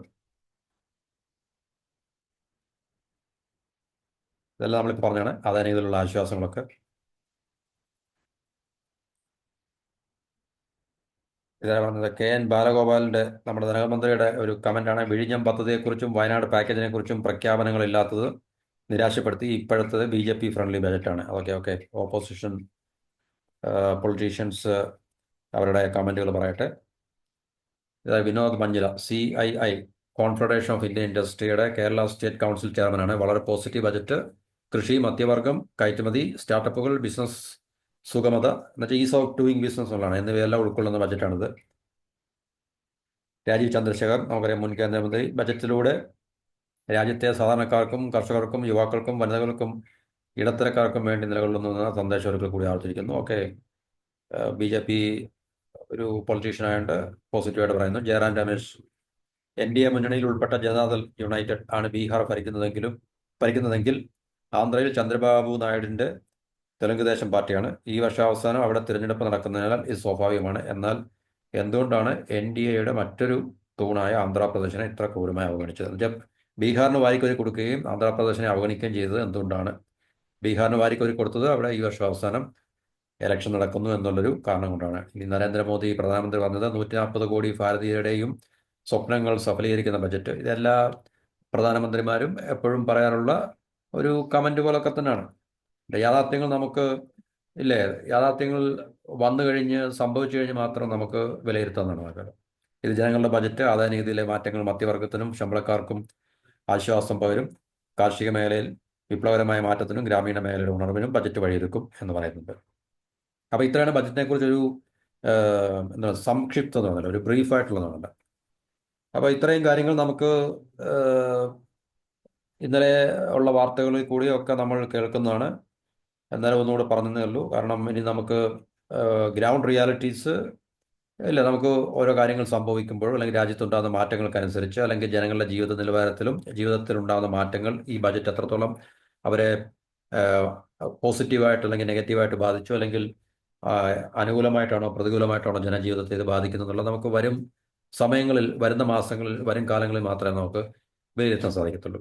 ഇതെല്ലാം നമ്മളിപ്പോൾ പറഞ്ഞാണ് ആദായ നികുതിയിലുള്ള ആശ്വാസങ്ങളൊക്കെ. ഇതാണ് പറഞ്ഞത്. KN ബാലഗോപാലിൻ്റെ, നമ്മുടെ ധനമന്ത്രിയുടെ ഒരു കമൻ്റാണ്. വിഴിഞ്ഞം പദ്ധതിയെക്കുറിച്ചും വയനാട് പാക്കേജിനെക്കുറിച്ചും പ്രഖ്യാപനങ്ങളില്ലാത്തത് നിരാശപ്പെടുത്തി. ഇപ്പോഴത്തത് BJP ഫ്രണ്ട്ലി ബജറ്റാണ്. ഓക്കെ ഓപ്പോസിഷൻ പൊളിറ്റീഷ്യൻസ് അവരുടെ കമൻറ്റുകൾ പറയട്ടെ. Vinod Manjala, CII Confederation of Indian ഇൻഡസ്ട്രിയുടെ കേരള സ്റ്റേറ്റ് കൗൺസിൽ ചെയർമാനാണ്. വളരെ പോസിറ്റീവ് ബജറ്റ്. കൃഷി, മധ്യവർഗം, കയറ്റുമതി, സ്റ്റാർട്ടപ്പുകൾ, ബിസിനസ് സുഗമത, എന്നുവെച്ചാൽ ഈസ് ഓഫ് ഡൂയിങ് ബിസിനസ് എന്നുള്ളതാണ്, എന്നിവയെല്ലാം ഉൾക്കൊള്ളുന്ന ബജറ്റാണിത്. രാജീവ് ചന്ദ്രശേഖർ, നമുക്കറിയാം, മുൻ കേന്ദ്രമന്ത്രി, ബജറ്റിലൂടെ രാജ്യത്തെ സാധാരണക്കാർക്കും കർഷകർക്കും യുവാക്കൾക്കും വനിതകൾക്കും ഇടത്തരക്കാർക്കും വേണ്ടി നിലകൊള്ളുന്ന സന്ദേശം ഒരിക്കൽ കൂടി ആവർത്തിച്ചിരിക്കുന്നു. BJP ഒരു പൊളിറ്റീഷ്യനായിട്ട് പോസിറ്റീവായിട്ട് പറയുന്നു. ജയറാം രമേശ്, NDA മുന്നണിയിൽ ഉൾപ്പെട്ട ജനതാദൾ യുണൈറ്റഡ് ആണ് ബീഹാർ ഭരിക്കുന്നതെങ്കിൽ ആന്ധ്രയിൽ ചന്ദ്രബാബു നായിഡുവിൻ്റെ തെലുങ്ക് ദേശം പാർട്ടിയാണ്. ഈ വർഷാവസാനം അവിടെ തിരഞ്ഞെടുപ്പ് നടക്കുന്നതിനാൽ ഇത് സ്വാഭാവികമാണ്. എന്നാൽ എന്തുകൊണ്ടാണ് NDAയുടെ മറ്റൊരു തൂണായ ആന്ധ്രാപ്രദേശിനെ ഇത്ര ക്രൂരമായി അവഗണിച്ചത്? എന്നുവെച്ചാൽ ബീഹാറിന് വാരിക്കോരി കൊടുക്കുകയും ആന്ധ്രാപ്രദേശിനെ അവഗണിക്കുകയും ചെയ്തത് എന്തുകൊണ്ടാണ്? ബീഹാറിന് വാരിക്കോരി കൊടുത്തത് അവിടെ ഈ വർഷം അവസാനം ഇലക്ഷൻ നടക്കുന്നു എന്നുള്ളൊരു കാരണം കൊണ്ടാണ്. ഈ നരേന്ദ്രമോദി പ്രധാനമന്ത്രി പറഞ്ഞത് 140 കോടി ഭാരതീയരുടെയും സ്വപ്നങ്ങൾ സഫലീകരിക്കുന്ന ബജറ്റ്. ഇതെല്ലാ പ്രധാനമന്ത്രിമാരും എപ്പോഴും പറയാറുള്ള ഒരു കമന്റ് പോലൊക്കെ തന്നെയാണ്. യാഥാർത്ഥ്യങ്ങൾ നമുക്ക് ഇല്ലേ, യാഥാർത്ഥ്യങ്ങൾ വന്നു കഴിഞ്ഞ് സംഭവിച്ചു കഴിഞ്ഞ് മാത്രം നമുക്ക് വിലയിരുത്താവുന്നതാണ് ആൾക്കാർ. ഇത് ജനങ്ങളുടെ ബജറ്റ്, ആദായനികുതിയിലെ മാറ്റങ്ങൾ മധ്യവർഗത്തിനും ശമ്പളക്കാർക്കും ആശ്വാസം പകരും, കാർഷിക മേഖലയിൽ വിപ്ലവകരമായ മാറ്റത്തിനും ഗ്രാമീണ മേഖലയുടെ ഉണർവിനും ബജറ്റ് വഴിയൊരുക്കും എന്ന് പറയുന്നുണ്ട്. അപ്പോൾ ഇത്രയാണ് ബജറ്റിനെ കുറിച്ചൊരു എന്താ സംക്ഷിപ്തത എന്നല്ല, ഒരു ബ്രീഫായിട്ടുള്ളതാണ്. അപ്പോൾ ഇത്രയും കാര്യങ്ങൾ നമുക്ക് ഇന്നലെ ഉള്ള വാർത്തകളിൽ കൂടിയൊക്കെ നമ്മൾ കേൾക്കുന്നതാണ്. എന്നാലും ഒന്നുകൂടെ പറഞ്ഞതേ ഉള്ളൂ. കാരണം ഇനി നമുക്ക് ഗ്രൗണ്ട് റിയാലിറ്റീസ് ഇല്ല, നമുക്ക് ഓരോ കാര്യങ്ങൾ സംഭവിക്കുമ്പോഴോ അല്ലെങ്കിൽ രാജ്യത്തുണ്ടാകുന്ന മാറ്റങ്ങൾക്കനുസരിച്ച് അല്ലെങ്കിൽ ജനങ്ങളുടെ ജീവിത നിലവാരത്തിലും ജീവിതത്തിലുണ്ടാകുന്ന മാറ്റങ്ങൾ ഈ ബജറ്റ് എത്രത്തോളം അവരെ പോസിറ്റീവായിട്ട് അല്ലെങ്കിൽ നെഗറ്റീവായിട്ട് ബാധിച്ചു, അല്ലെങ്കിൽ അനുകൂലമായിട്ടാണോ പ്രതികൂലമായിട്ടാണോ ജനജീവിതത്തെ ഇത് ബാധിക്കുന്നത് എന്നുള്ളത് നമുക്ക് വരും സമയങ്ങളിൽ, വരുന്ന മാസങ്ങളിൽ, വരും കാലങ്ങളിൽ മാത്രമേ നമുക്ക് വിലയിരുത്താൻ സാധിക്കത്തുള്ളൂ.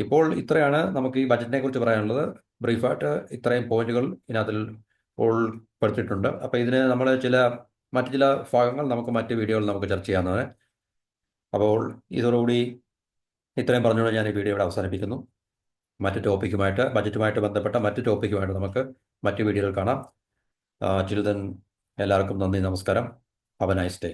ഇപ്പോൾ ഇത്രയാണ് നമുക്ക് ഈ ബജറ്റിനെ കുറിച്ച് പറയാനുള്ളത്. ബ്രീഫായിട്ട് ഇത്രയും പോയിന്റുകൾ ഇതിനകത്തിൽ ഉൾപ്പെടുത്തിയിട്ടുണ്ട്. അപ്പോൾ ഇതിന് നമ്മൾ മറ്റു ചില ഭാഗങ്ങൾ നമുക്ക് മറ്റ് വീഡിയോകളിൽ നമുക്ക് ചർച്ച ചെയ്യാവുന്നതാണ്. അപ്പോൾ ഇതോടുകൂടി ഇത്രയും പറഞ്ഞുകൊണ്ട് ഞാൻ ഈ വീഡിയോ ഇവിടെ അവസാനിപ്പിക്കുന്നു. മറ്റ് ടോപ്പിക്കുമായിട്ട്, ബജറ്റുമായിട്ട് ബന്ധപ്പെട്ട മറ്റ് ടോപ്പിക്കുമായിട്ട് നമുക്ക് മറ്റ് വീഡിയോകൾ കാണാം. ചിൽഡ്രൻ എല്ലാവർക്കും നന്ദി, നമസ്കാരം. Have A nice day.